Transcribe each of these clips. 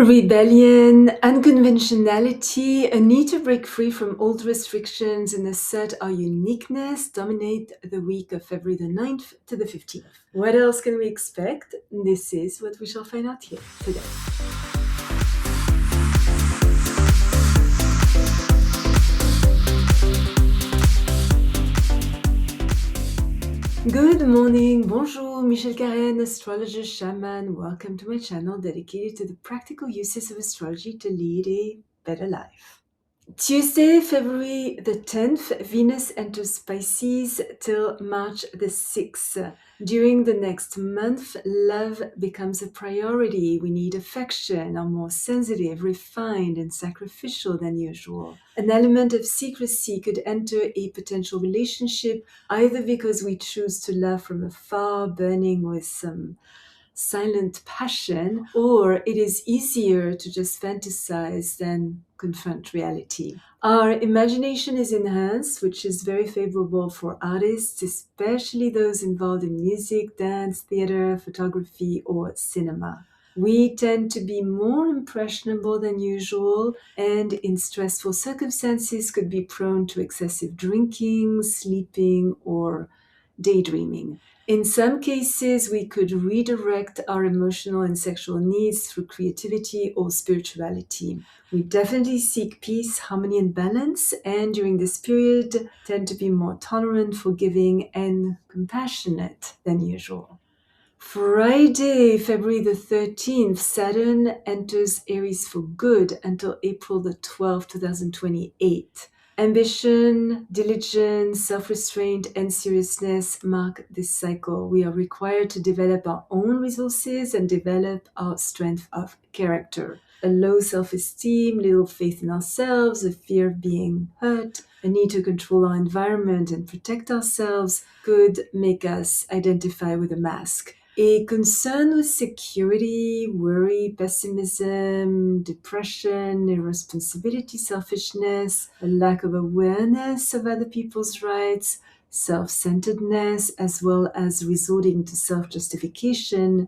Rebellion, unconventionality, a need to break free from old restrictions and assert our uniqueness dominate the week of February the 9th to the 15th. What else can we expect? This is what we shall find out here today. Good morning, bonjour, Michelle Karen, astrologer, shaman. Welcome to my channel dedicated to the practical uses of astrology to lead a better life. Tuesday, February the 10th, Venus enters Pisces till March the 6th. During the next month, love becomes a priority. We need affection, are more sensitive, refined, and sacrificial than usual. An element of secrecy could enter a potential relationship, either because we choose to love from afar, burning with some silent passion, or it is easier to just fantasize than confront reality. Our imagination is enhanced, which is very favorable for artists, especially those involved in music, dance, theater, photography, or cinema. We tend to be more impressionable than usual, and in stressful circumstances could be prone to excessive drinking, sleeping, or daydreaming. In some cases, we could redirect our emotional and sexual needs through creativity or spirituality. We definitely seek peace, harmony, and balance, and during this period, tend to be more tolerant, forgiving, and compassionate than usual. Friday, February the 13th, Saturn enters Aries for good until April the 12th, 2028. Ambition, diligence, self-restraint, and seriousness mark this cycle. We are required to develop our own resources and develop our strength of character. A low self-esteem, little faith in ourselves, a fear of being hurt, a need to control our environment and protect ourselves could make us identify with a mask. A concern with security, worry, pessimism, depression, irresponsibility, selfishness, a lack of awareness of other people's rights, self-centeredness, as well as resorting to self-justification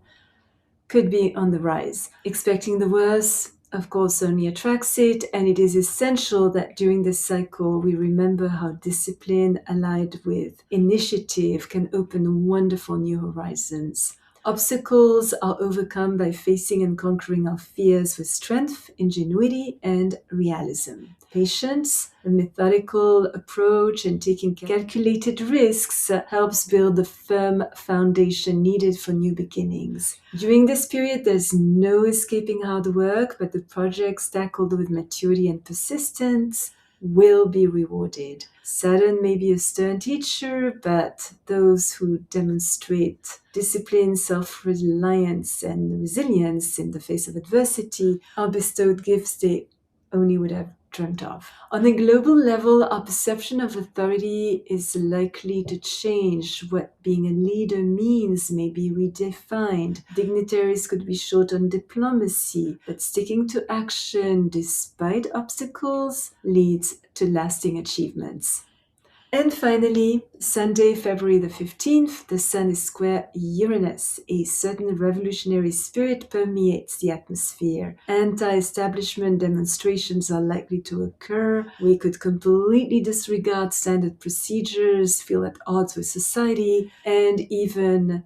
could be on the rise. Expecting the worst, of course, only attracts it, and it is essential that during this cycle we remember how discipline allied with initiative can open wonderful new horizons. Obstacles are overcome by facing and conquering our fears with strength, ingenuity, and realism. Patience, a methodical approach, and taking calculated risks helps build the firm foundation needed for new beginnings. During this period, there's no escaping hard work, but the projects tackled with maturity and persistence will be rewarded. Saturn may be a stern teacher, but those who demonstrate discipline, self-reliance, and resilience in the face of adversity are bestowed gifts they only would have dreamt of. On a global level, our perception of authority is likely to change. What being a leader means may be redefined. Dignitaries could be short on diplomacy, but sticking to action despite obstacles leads to lasting achievements. And finally, Sunday, February the 15th, the Sun is square Uranus. A certain revolutionary spirit permeates the atmosphere. Anti-establishment demonstrations are likely to occur. We could completely disregard standard procedures, feel at odds with society, and even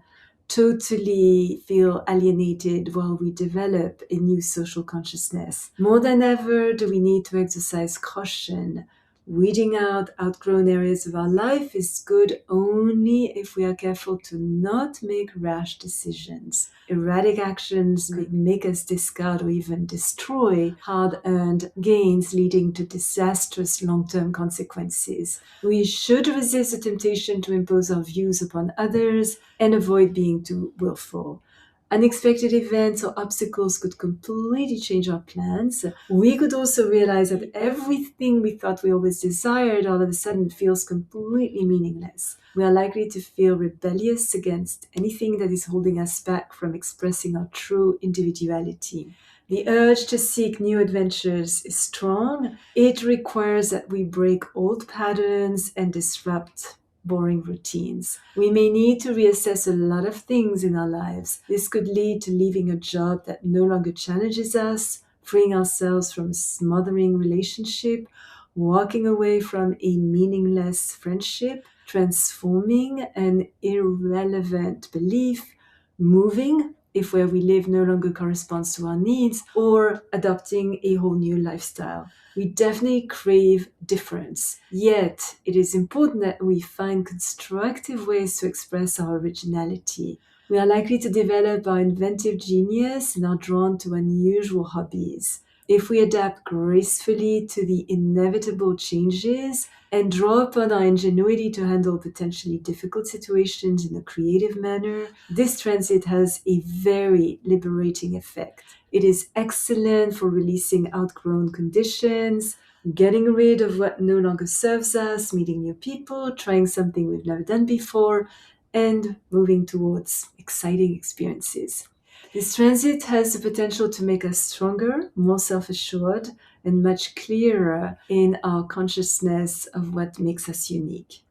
totally feel alienated while we develop a new social consciousness. More than ever, do we need to exercise caution. Weeding out outgrown areas of our life is good only if we are careful to not make rash decisions. Erratic actions may make us discard or even destroy hard-earned gains, leading to disastrous long-term consequences. We should resist the temptation to impose our views upon others and avoid being too willful. Unexpected events or obstacles could completely change our plans. We could also realize that everything we thought we always desired all of a sudden feels completely meaningless. We are likely to feel rebellious against anything that is holding us back from expressing our true individuality. The urge to seek new adventures is strong. It requires that we break old patterns and disrupt boring routines. We may need to reassess a lot of things in our lives. This could lead to leaving a job that no longer challenges us, freeing ourselves from a smothering relationship, walking away from a meaningless friendship, transforming an irrelevant belief, moving if where we live no longer corresponds to our needs, or adopting a whole new lifestyle. We definitely crave difference. Yet, it is important that we find constructive ways to express our originality. We are likely to develop our inventive genius and are drawn to unusual hobbies. If we adapt gracefully to the inevitable changes and draw upon our ingenuity to handle potentially difficult situations in a creative manner, this transit has a very liberating effect. It is excellent for releasing outgrown conditions, getting rid of what no longer serves us, meeting new people, trying something we've never done before, and moving towards exciting experiences. This transit has the potential to make us stronger, more self-assured, and much clearer in our consciousness of what makes us unique.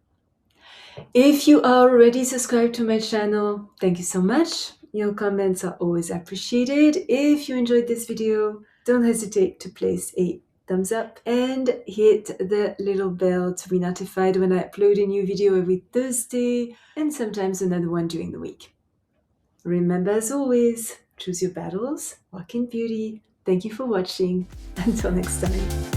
If you are already subscribed to my channel, thank you so much. Your comments are always appreciated. If you enjoyed this video, don't hesitate to place a thumbs up and hit the little bell to be notified when I upload a new video every Thursday and sometimes another one during the week. Remember, as always, choose your battles, walk in beauty. Thank you for watching. Until next time.